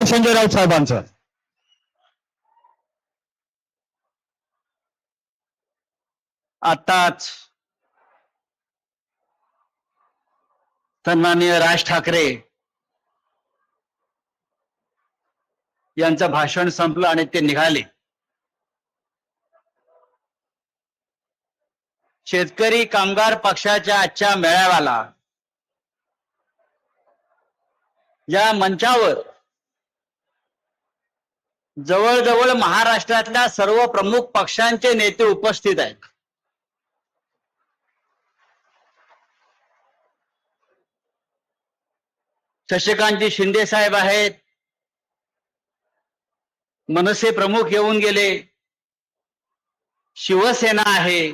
संजय राऊत साहेबांचं. आताच सन्माननीय राज ठाकरे यांचं भाषण संपलं आणि ते निघाले. शेतकरी कामगार पक्षाच्या आजच्या मेळाव्याला या मंचावर जवळजवळ महाराष्ट्रातल्या सर्व प्रमुख पक्षांचे नेते उपस्थित आहेत. शशिकांतजी शिंदे साहेब आहेत, मनसे प्रमुख येऊन गेले, शिवसेना आहे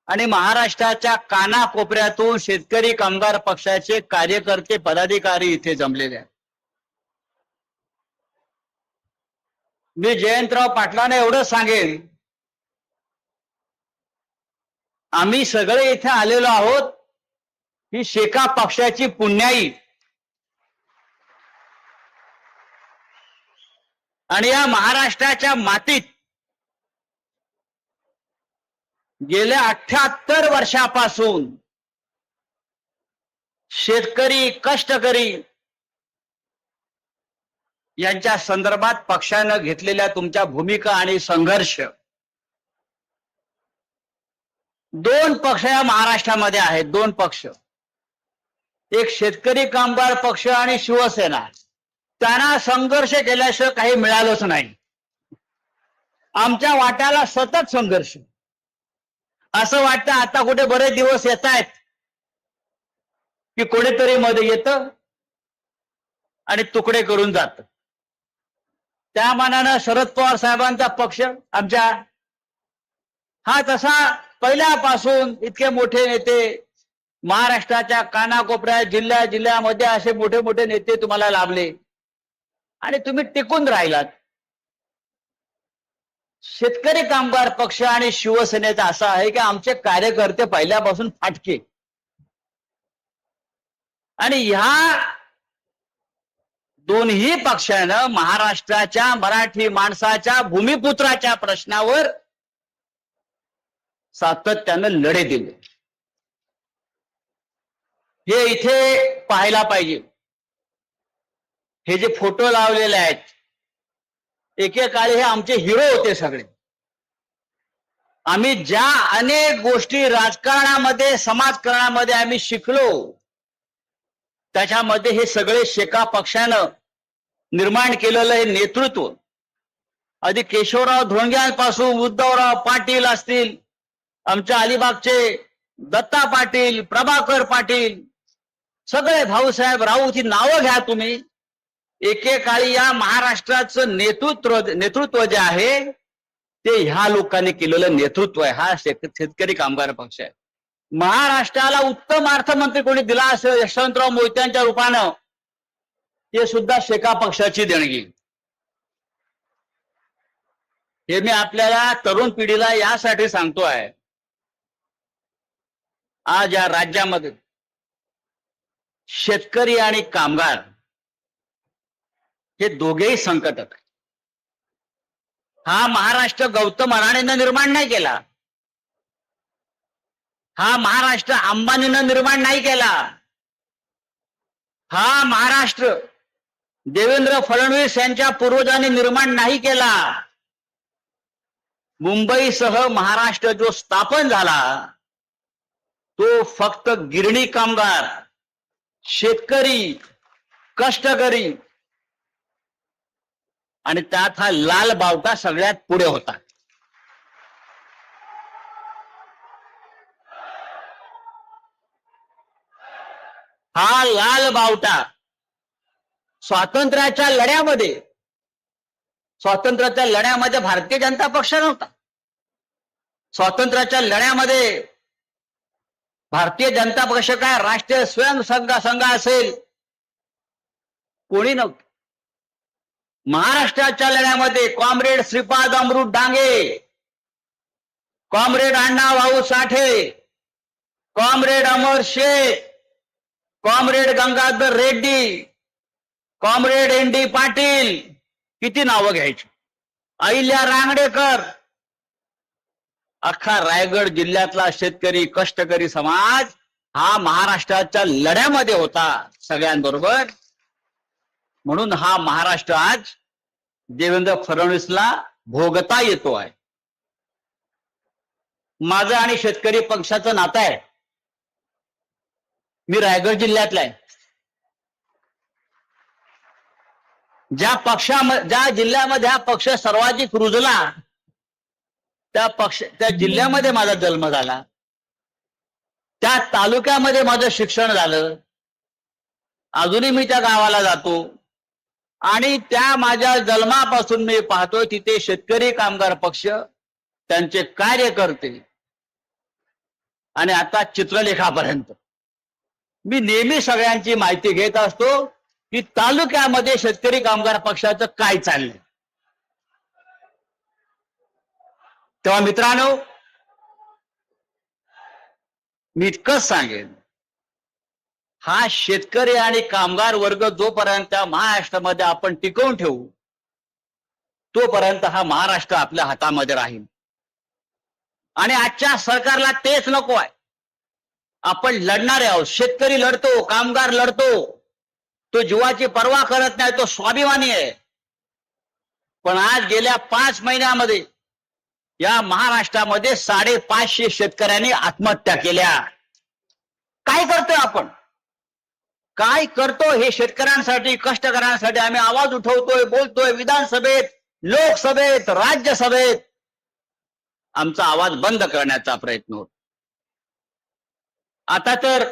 आणि महाराष्ट्राच्या कानाकोपऱ्यातून शेतकरी कामगार पक्षाचे कार्यकर्ते पदाधिकारी इथे जमलेले आहेत. मी जयंतराव पाटलांना एवढं सांगेन, आम्ही सगळे इथे आलेलो आहोत ही शेका पक्षाची पुण्याई आणि या महाराष्ट्राच्या मातीत गेल्या 78 वर्षापासून शेतकरी कष्टकरी यांच्या संदर्भात पक्षानं घेतलेल्या तुमच्या भूमिका आणि संघर्ष, दोन पक्ष या महाराष्ट्रामध्ये आहेत. दोन पक्ष, एक शेतकरी कामगार पक्ष आणि शिवसेना. त्यांना संघर्ष केल्याशिवाय काही मिळालंच नाही. आमच्या वाट्याला सतत संघर्ष. असं वाटतं आता कुठे बरेच दिवस येत आहेत की कोणीतरी मध्ये येतं आणि तुकडे करून जात. त्या मानानं शरद पवार साहेबांचा पक्ष आमच्या हा तसा पहिल्यापासून इतके मोठे नेते महाराष्ट्राच्या कानाकोपऱ्यात जिल्ह्यामध्ये असे मोठे मोठे नेते तुम्हाला लाभले आणि तुम्ही टिकून राहिलात. शेतकरी कामगार पक्ष आणि शिवसेनेचा असा आहे की आमचे कार्यकर्ते पहिल्यापासून फाटके आणि ह्या दोन्ही पक्षानं महाराष्ट्राच्या मराठी माणसाच्या भूमिपुत्राच्या प्रश्नावर सातत्यानं लढे दिले. हे इथे पाहायला पाहिजे. हे जे फोटो लावलेले आहेत, एकेकाळी हे आमचे हिरो होते सगळे. आम्ही ज्या अनेक गोष्टी राजकारणामध्ये समाजकारणामध्ये आम्ही शिकलो त्याच्यामध्ये हे सगळे शेका पक्षानं निर्माण केलेलं हे नेतृत्व, आधी केशवराव धोंडग्यांपासून उद्धवराव पाटील असतील, आमच्या अलिबागचे दत्ता पाटील, प्रभाकर पाटील, सगळे भाऊसाहेब राऊत ही नावं घ्या तुम्ही. एकेकाळी या महाराष्ट्राचं नेतृत्व जे आहे ते ह्या लोकांनी केलेलं नेतृत्व आहे. हा शेतकरी कामगार पक्ष आहे. महाराष्ट्राला उत्तम अर्थमंत्री कोणी दिला असेल यशवंतराव मोहित्यांच्या रूपानं, ते सुद्धा शेका पक्षाची देणगी. हे मी आपल्याला तरुण पिढीला यासाठी सांगतोय, आज या राज्यामध्ये शेतकरी आणि कामगार हे दोघेही संकटात आहेत. हा महाराष्ट्र गौतम अडाणीनं निर्माण नाही केला. हा महाराष्ट्र अंबानीनं निर्माण नाही केला. हा महाराष्ट्र देवेंद्र फडणवीस यांच्या पूर्वजांनी निर्माण नाही केला. मुंबईसह महाराष्ट्र जो स्थापन झाला तो फक्त गिरणी कामगार, शेतकरी, कष्टकरी आणि त्यात हा लाल बावटा सगळ्यात पुढे होता. हा लाल बावटा स्वातंत्र्याच्या लढ्यामध्ये भारतीय जनता पक्ष नव्हता. स्वातंत्र्याच्या लढ्यामध्ये भारतीय जनता पक्ष काय राष्ट्रीय स्वयंसेवक संघ असेल कोणी नव्हतं. महाराष्ट्राच्या लढ्यामध्ये comrade Shripad Amrit Dange, comrade Anna Bhau Sathe, comrade Amar Shaikh, comrade Gangadhar Reddy, comrade N D. Patil, किती नावं घ्यायची, अहिल्या रांगडेकर. अख्खा रायगड जिल्ह्यातला शेतकरी कष्टकरी समाज हा महाराष्ट्राच्या लढ्यामध्ये होता सगळ्यांबरोबर. म्हणून हा महाराष्ट्र आज देवेंद्र फडणवीसला भोगता येतो आहे. माझं आणि शेतकरी पक्षाचं नातं आहे. मी रायगड जिल्ह्यातला आहे. ज्या जिल्ह्यामध्ये हा पक्ष सर्वाधिक रुजला त्या जिल्ह्यामध्ये माझा जन्म झाला, त्या तालुक्यामध्ये माझं शिक्षण झालं. अजूनही मी त्या गावाला जातो आणि त्या माझ्या जन्मापासून मी पाहतोय तिथे शेतकरी कामगार पक्ष, त्यांचे कार्यकर्ते आणि आता चित्रलेखापर्यंत मी नेहमी सगळ्यांची माहिती घेत असतो की तालुक्यामध्ये शेतकरी कामगार पक्षाचं काय चाललंय. तेव्हा मित्रांनो, मी इतकंच सांगेन, हा शेतकरी आणि कामगार वर्ग जोपर्यंत महाराष्ट्रामध्ये आपण टिकवून ठेवू तोपर्यंत हा महाराष्ट्र आपल्या हातामध्ये राहील. आणि आजच्या सरकारला तेच नको आहे. आपण लढणारे आहोत. शेतकरी लढतो, कामगार लढतो, तो जीवाची पर्वा करत नाही, तो स्वाभिमानी आहे. पण आज गेल्या 5 महिन्यामध्ये या महाराष्ट्रामध्ये 550 शेतकऱ्यांनी आत्महत्या केल्या. काय करतोय आपण, काय करतो हे शेतकऱ्यांसाठी, कष्टकऱ्यांसाठी आम्ही आवाज उठवतोय, बोलतोय. विधानसभेत, लोकसभेत, राज्यसभेत आमचा आवाज बंद करण्याचा प्रयत्न होतो. आता तर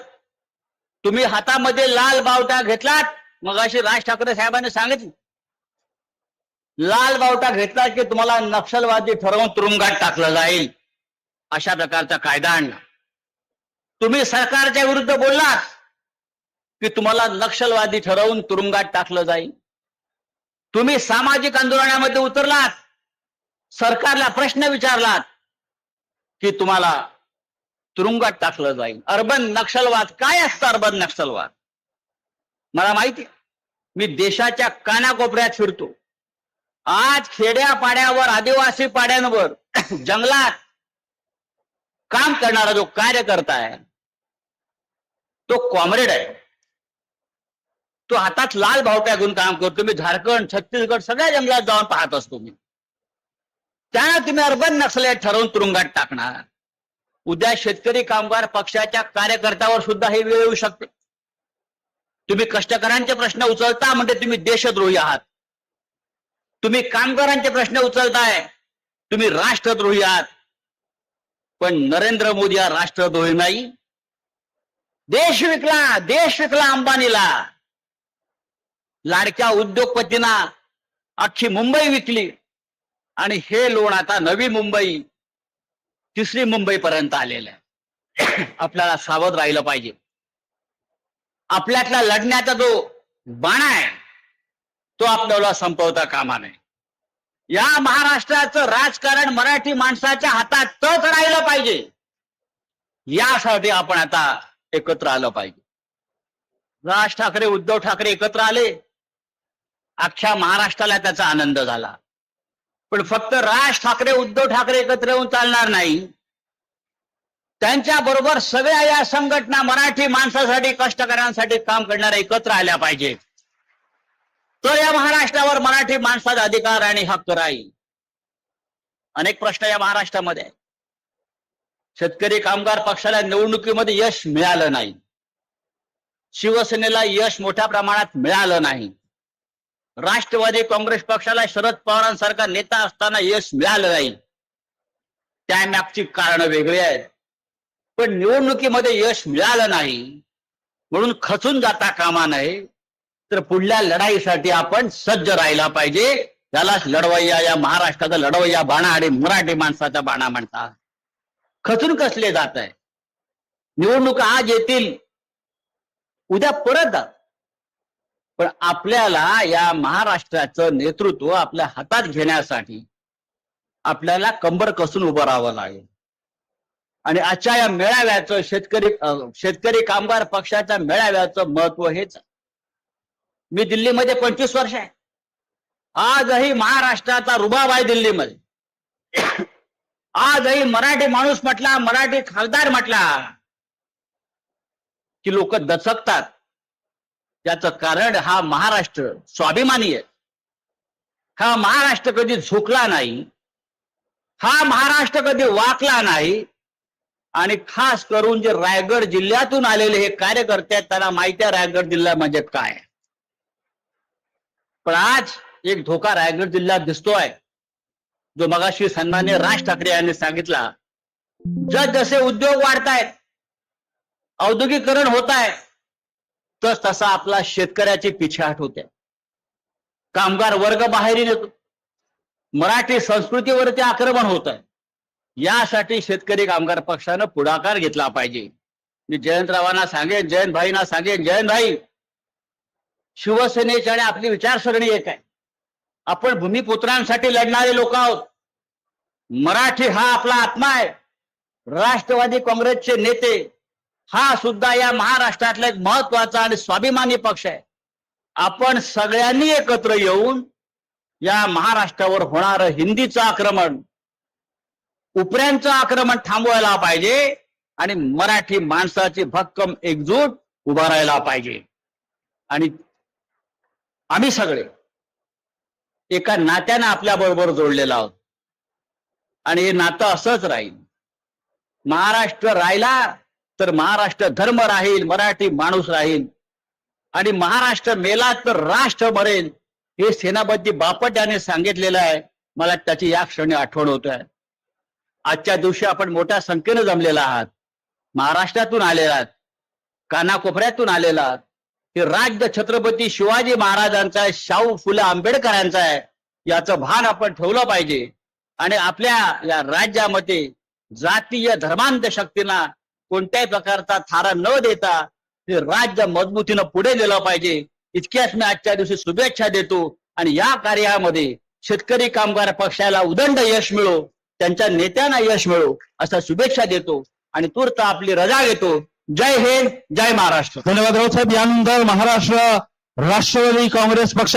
तुम्ही हातामध्ये लाल बावटा घेतलात. मग अशी राज ठाकरे साहेबांनी सांगितलं, लाल बावटा घेतला की तुम्हाला नक्षलवादी ठरवून तुरुंगात टाकलं जाईल, अशा प्रकारचा कायदा आणला. तुम्ही सरकारच्या विरुद्ध बोललात की तुम्हाला नक्षलवादी ठरवून तुरुंगात टाकलं जाईल. तुम्ही सामाजिक आंदोलनामध्ये उतरलात, सरकारला प्रश्न विचारलात की तुम्हाला तुरुंगात टाकलं जाईल. अर्बन नक्षलवाद काय असतं? अर्बन नक्षलवाद मला माहिती आहे. मी देशाच्या कानाकोपऱ्यात फिरतो. आज खेड्यापाड्यावर, आदिवासी पाड्यांवर, जंगलात काम करणारा जो कार्यकर्ता आहे तो कॉम्रेड आहे. तो हातात लाल बावट्या घेऊन काम करतो. मी झारखंड, छत्तीसगड सगळ्या जंगलात जाऊन पाहत असतो. मी त्याला तुम्ही अर्बन नक्षलवाद ठरवून तुरुंगात टाकणार. उद्या शेतकरी कामगार पक्षाच्या कार्यकर्त्यावर सुद्धा हे वेळ येऊ शकते. तुम्ही कष्टकऱ्यांचे प्रश्न उचलता म्हणजे तुम्ही देशद्रोही आहात. तुम्ही कामगारांचे प्रश्न उचलताय, तुम्ही राष्ट्रद्रोही आहात. पण नरेंद्र मोदी हा राष्ट्रद्रोही नाही. देश विकला अंबानीला, लाडक्या उद्योगपतींना अख्खी मुंबई विकली आणि हे लोण आता नवी मुंबई, तिसरी मुंबई पर्यंत आलेलं आहे. आपल्याला सावध राहिलं पाहिजे. आपल्यातला लढण्याचा जो बाणा आहे तो आपल्याला संपवता कामा नये. या महाराष्ट्राचं राजकारण मराठी माणसाच्या हातातच राहिलं पाहिजे. यासाठी आपण आता एकत्र आलं पाहिजे. राज ठाकरे, उद्धव ठाकरे एकत्र आले, अख्ख्या महाराष्ट्राला त्याचा आनंद झाला. पण फक्त राज ठाकरे, उद्धव ठाकरे एकत्र येऊन चालणार नाही. त्यांच्या बरोबर सगळ्या या संघटना मराठी माणसासाठी, कष्टकऱ्यांसाठी काम करणाऱ्या एकत्र आल्या पाहिजे. तर या महाराष्ट्रावर मराठी माणसाचा अधिकार आणि हक्क राहील. अनेक प्रश्न या महाराष्ट्रामध्ये आहेत. शेतकरी कामगार पक्षाला निवडणुकीमध्ये यश मिळालं नाही. शिवसेनेला यश मोठ्या प्रमाणात मिळालं नाही. राष्ट्रवादी काँग्रेस पक्षाला शरद पवारांसारखा नेता असताना यश मिळालं नाही. त्यामागची कारणं वेगळी आहेत. पण निवडणुकीमध्ये यश मिळालं नाही म्हणून खचून जाता कामा नये. तर पुढल्या लढाईसाठी आपण सज्ज राहायला पाहिजे. त्यालाच लढवय्या, या महाराष्ट्राचा लढवय्या बाणा आणि मराठी माणसाचा बाणा म्हणतात. खचून कसले जात आहे. निवडणुका आज येतील, उद्या परत जात. पण आपल्याला या महाराष्ट्राचं नेतृत्व आपल्या हातात घेण्यासाठी आपल्याला कंबर कसून उभं राहावं लागेल. आणि आजच्या या मेळाव्याचं, शेतकरी कामगार पक्षाच्या मेळाव्याचं महत्व हेच. मी दिल्लीमध्ये 25 वर्ष आहे. आजही महाराष्ट्राचा रुबाब आहे दिल्लीमध्ये. आजही मराठी माणूस म्हटला, मराठी खासदार म्हटला की लोक दचकतात. त्याचं कारण हा महाराष्ट्र स्वाभिमानी आहे. हा महाराष्ट्र कधी झुकला नाही, हा महाराष्ट्र कधी वाकला नाही. आणि खास करून जे रायगड जिल्ह्यातून आलेले हे कार्यकर्ते आहेत त्यांना माहिती आहे रायगड जिल्हा म्हणजे काय. पण आज एक धोका रायगड जिल्ह्यात दिसतोय, जो मगाशी सन्माननीय राज ठाकरे यांनी सांगितला. जसे उद्योग वाढतायत, औद्योगिकरण होत आहे, तसा आपला शेतकऱ्याची पिछेहाट होते. कामगार वर्ग बाहेर येतो, मराठी संस्कृतीवरती आक्रमण होत आहे. यासाठी शेतकरी कामगार पक्षानं पुढाकार घेतला पाहिजे. मी जयंतरावांना सांगेन, जयंतभाईंना सांगेन, जयंतभाई, शिवसेनेची आणि आपली विचारसरणी एक आहे. आपण भूमिपुत्रांसाठी लढणारे लोक आहोत. मराठी हा आपला आत्मा आहे. राष्ट्रवादी काँग्रेसचे नेते हा सुद्धा या महाराष्ट्रातला एक महत्वाचा आणि स्वाभिमानी पक्ष आहे. आपण सगळ्यांनी एकत्र येऊन या महाराष्ट्रावर होणारं हिंदीचं आक्रमण, उपऱ्यांचं आक्रमण थांबवायला पाहिजे आणि मराठी माणसाची भक्कम एकजूट उभा राहायला पाहिजे. आणि आम्ही सगळे एका नात्यानं आपल्या बरोबर जोडलेलो आहोत आणि हे नातं असंच राहील. महाराष्ट्र राहिला तर महाराष्ट्र धर्म राहील, मराठी माणूस राहील. आणि महाराष्ट्र मेला तर राष्ट्र मरेल, हे सेनापती बापट याने सांगितलेलं आहे. मला त्याची या क्षणी आठवण होत आहे. आजच्या दिवशी आपण मोठ्या संख्येनं जमलेला आहात, महाराष्ट्रातून आलेला आहात, कानाकोपऱ्यातून आलेला आहात. हे राज्य छत्रपती शिवाजी महाराजांचा आहे, शाहू फुले आंबेडकरांचा आहे. याचं भान आपण ठेवलं पाहिजे. आणि आपल्या या राज्यामध्ये जातीय धर्मांत शक्तींना कोणत्याही प्रकारचा थारा न देता हे राज्य मजबूतीनं पुढे नेलं पाहिजे. इतक्याच मी आजच्या दिवशी शुभेच्छा देतो. आणि या कार्यामध्ये शेतकरी कामगार पक्षाला उदंड यश मिळो, त्यांच्या नेत्यांना यश मिळो अशा शुभेच्छा देतो आणि तूर्त आपली रजा घेतो. जय हिंद, जय महाराष्ट्र. धन्यवाद राऊत साहेब. यानंतर महाराष्ट्र राष्ट्रवादी काँग्रेस पक्षा